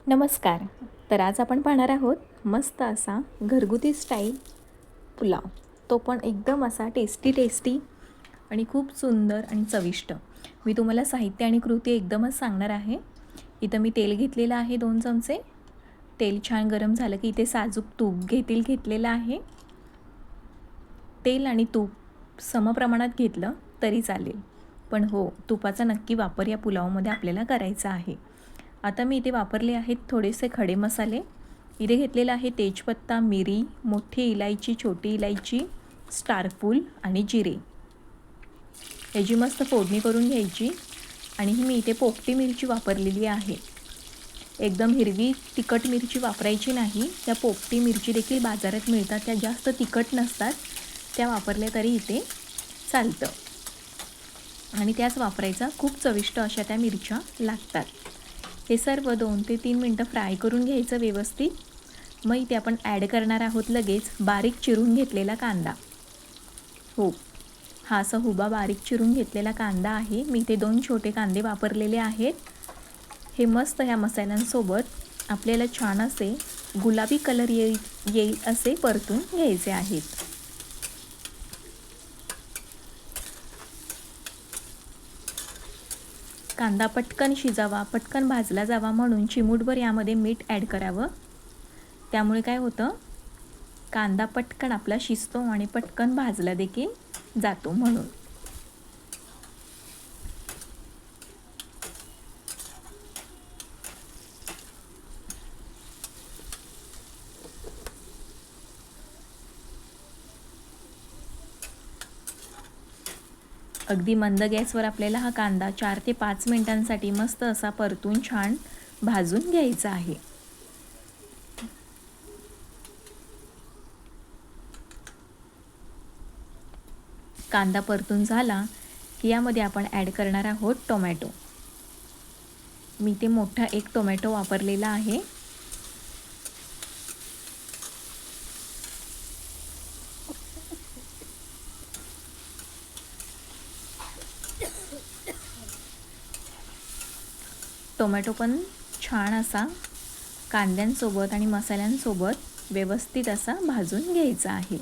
नमस्कार. तर आज आपण पाहणार आहोत मस्त असा घरगुती स्टाईल पुलाव. तो पण एकदम असा टेस्टी आणि खूप सुंदर आणि चविष्ट. मी तुम्हाला साहित्य आणि कृती एकदमच सांगणार आहे. इथं मी तेल घेतलेलं आहे 2 चमचे. तेल छान गरम झालं की इथे साजूक तूप घेतलेलं आहे. तेल आणि तूप समप्रमाणात घेतलं तरी चालेल, पण हो, तुपाचा नक्की वापर या पुलावमध्ये आपल्याला करायचा आहे. आता मी इथे वापरले आहेत थोडेसे खडे मसाले. इथे घेतलेला आहे तेजपत्ता, मिरी, मोठी इलायची, छोटी इलायची, स्टारफूल आणि जिरे. याची मस्त फोडणी करून घ्यायची. आणि ही मी इथे पोपटी मिरची वापरलेली आहे. एकदम हिरवी तिखट मिरची वापरायची नाही. त्या पोपटी मिरची देखील बाजारात मिळतात, त्या जास्त तिखट नसतात, त्या वापरल्या तरी इथे चालतं. आणि त्याच वापरायचा, खूप चविष्ट अशा त्या मिरच्या लागतात. हे सर्व 2 ते 3 मिनटं फ्राय करून घ्यायचं व्यवस्थित. मग इथे आपण ॲड करणार आहोत लगेच बारीक चिरून घेतलेला कांदा. हो, हा असा हुबा बारीक चिरून घेतलेला कांदा आहे. मी इथे 2 छोटे कांदे वापरलेले आहेत. हे मस्त ह्या मसाल्यांसोबत आपल्याला छान असे गुलाबी कलर येईल असे परतून घ्यायचे आहेत. कांदा पटकन शिजावा, पटकन भाजला जावा म्हणून चिमूटभर यामध्ये मीठ ॲड करावं. त्यामुळे काय होतं, कांदा पटकन आपला शिजतो आणि पटकन भाजला देखील जातो म्हणून. अगदी मंद गॅसवर आपल्याला हा कांदा 4 ते 5 मिनिटांसाठी मस्त असा परतून छान भाजून घ्यायचा आहे. कांदा परतून झाला की यामध्ये आपण ॲड करणार आहोत टोमॅटो. मी ते मोठा एक टोमॅटो वापरलेला आहे. टोमॅटो पण छान असा कांद्यांसोबत आणि मसाल्यांसोबत व्यवस्थित असा भाजून घ्यायचा आहे.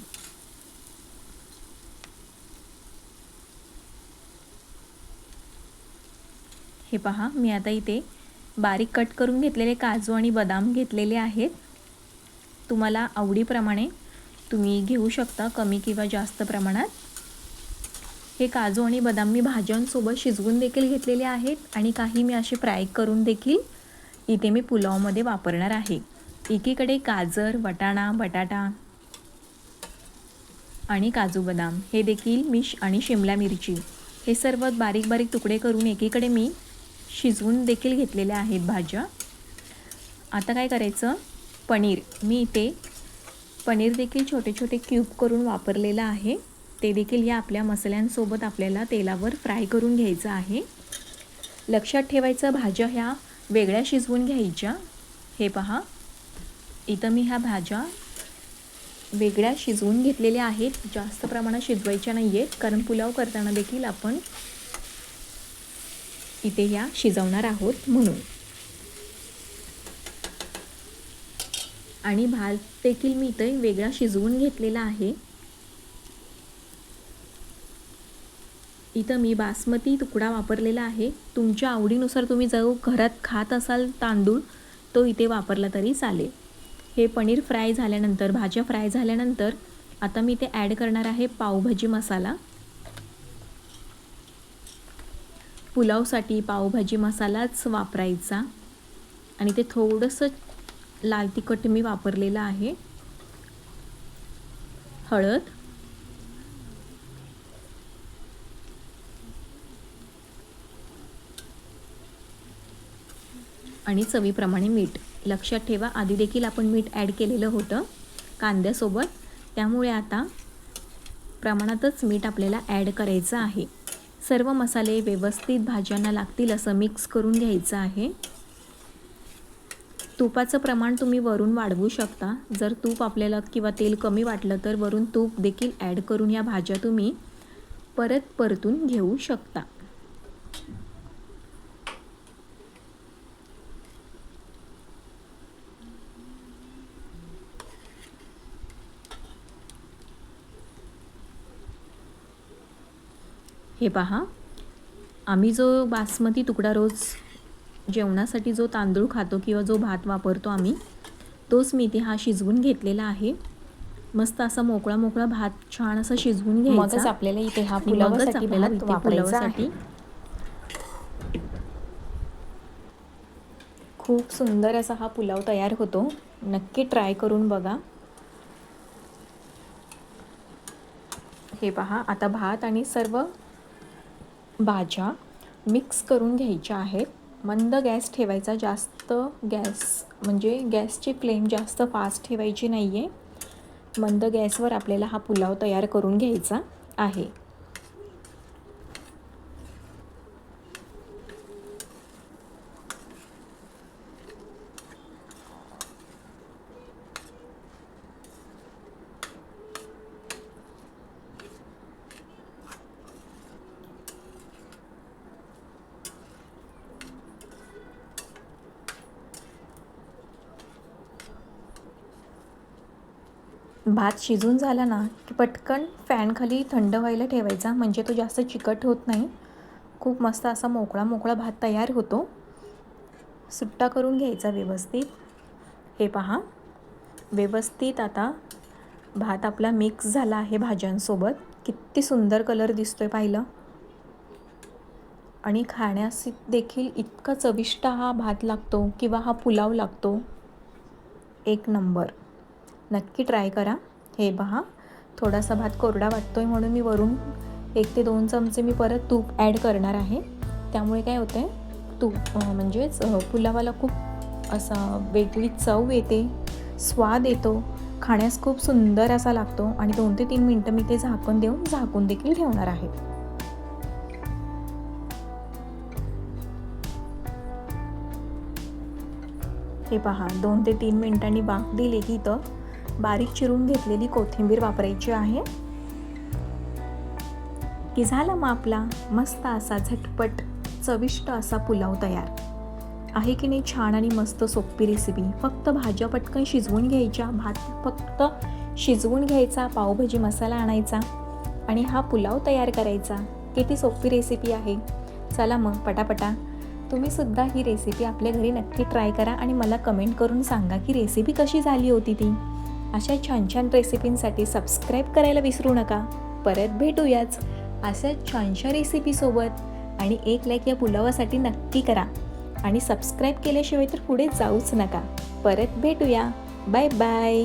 हे पहा, मी आता इथे बारीक कट करून घेतलेले काजू आणि बदाम घेतलेले आहेत. तुम्हाला आवडीप्रमाणे तुम्ही घेऊ शकता, कमी किंवा जास्त प्रमाणात. हे काजू आणि बदाम मी भाज्यांसोबत शिजवून देखील घेतलेले आहेत आणि काही मी असे फ्राय करून देखील इथे मी पुलावमध्ये वापरणार आहे. एकीकडे गाजर, वाटाणा, बटाटा आणि काजू बदाम हे देखील मी आणि शिमला मिरची हे सर्व बारीक बारीक तुकडे करून एकीकडे मी शिजवून देखील घेतलेल्या आहेत भाज्या. आता काय करायचं, पनीर मी इथे पनीर देखील छोटे छोटे क्यूब करून वापरलेलं आहे. ते देखील या आपल्या मसाल्यांसोबत आपल्याला तेलावर फ्राय करून घ्यायचं आहे. लक्षात ठेवायचं, भाज्या ह्या वेगळ्या शिजवून घ्यायच्या. हे पहा, इथं मी ह्या भाज्या वेगळ्या शिजवून घेतलेल्या आहेत. जास्त प्रमाणात शिजवायच्या नाही आहेत, कारण पुलाव करताना देखील आपण इथे ह्या शिजवणार आहोत म्हणून. आणि भात देखील मी इथे वेगळा शिजवून घेतलेला आहे. इथं मी बासमती तुकडा वापरलेला आहे. तुमच्या आवडीनुसार तुम्ही जो घरात खात असाल तांदूळ, तो इथे वापरला तरी चालेल. हे पनीर फ्राय झाल्यानंतर, भाज्या फ्राय झाल्यानंतर आता मी इथे ॲड करणार आहे पावभाजी मसाला. पुलावसाठी पावभाजी मसालाच वापरायचा आणि ते थोडंसं लाल तिखट मी वापरलेलं आहे. हळद, आणि चवीप्रमाणे मीठ. लक्षात ठेवा, आधी देखील आपण मीठ ॲड केलेलं होतं कांद्यासोबत, त्यामुळे आता प्रमाणातच मीठ आपल्याला ॲड करायचं आहे. सर्व मसाले व्यवस्थित भाज्यांना लागतील असं मिक्स करून घ्यायचं आहे. तुपाचं प्रमाण तुम्ही वरून वाढवू शकता. जर तूप आपल्याला किंवा तेल कमी वाटलं तर वरून तूप देखील ॲड करून या भाज्या तुम्ही परतून घेऊ शकता. हे पहा, आम्ही जो बासमती तुकडा रोज जेवणासाठी जो तांदूळ खातो किंवा जो भात वापरतो आम्ही, तोच मी इथे हा शिजवून घेतलेला आहे. मस्त असा मोकळा मोकळा भात छान असा शिजवून घ्यायचा. मगच आपल्याला इथे हा आणि मगच पुलावासाठी आपल्याला भात इथे वापरायचा पुलावासाठी आहे. खूप सुंदर असा हा पुलाव तयार होतो. नक्की ट्राय करून बघा. हे पहा, आता भात आणि सर्व भाज्या मिक्स करून घ्यायच्या आहेत. मंद गॅस ठेवायचा, जास्त गॅस म्हणजे गॅसची फ्लेम जास्त फास्ट ठेवायची नाही आहे. मंद गॅसवर आपल्याला हा पुलाव तयार करून घ्यायचा आहे. भात शिजून झाला ना की पटकन फॅनखाली थंड व्हायला ठेवायचा, म्हणजे तो जास्त चिकट होत नाही. खूप मस्त असा मोकळा मोकळा भात तयार होतो. सुट्टा करून घ्यायचा व्यवस्थित. हे पहा, व्यवस्थित आता भात आपला मिक्स झाला आहे भाज्यांसोबत. किती सुंदर कलर दिसतोय पाहिलं. आणि खाण्यास देखील इतका चविष्ट हा भात लागतो किंवा हा पुलाव लागतो, एक नंबर. नक्की ट्राय करा. हे पहा, थोडासा भात कोरडा वाटतोय म्हणून मी वरून 1 ते 2 चमचे मी परत तूप ॲड करणार आहे. त्यामुळे काय होतं आहे, तूप म्हणजेच पुलावाला खूप असा वेगळी चव येते, स्वाद येतो, खाण्यास खूप सुंदर असा लागतो. आणि 2 ते 3 मिनटं मी ते झाकण देऊन झाकून देखील ठेवणार आहे. हे पहा, 2 ते 3 मिनिटांनी वाफ दिली की इथं बारीक चिरून घेतलेली कोथिंबीर वापरायची आहे. की झाला मग आपला मस्त असा झटपट चविष्ट असा पुलाव तयार आहे की नाही. छान आणि मस्त सोपी रेसिपी. फक्त भाज्या पटकन शिजवून घ्यायच्या, भात फक्त शिजवून घ्यायचा, पावभाजी मसाला आणायचा आणि हा पुलाव तयार करायचा. किती सोपी रेसिपी आहे. चला मग पटापटा तुम्ही सुद्धा ही रेसिपी आपल्या घरी नक्की ट्राय करा आणि मला कमेंट करून सांगा की रेसिपी कशी झाली होती ती. अशा छान छान रेसिपींसाठी सबस्क्राईब करायला विसरू नका. परत भेटूयाच अशा छानशा रेसिपीसोबत. आणि एक लाईक या पुलावासाठी नक्की करा आणि सबस्क्राईब केल्याशिवाय तर पुढे जाऊच नका. परत भेटूया. Bye bye.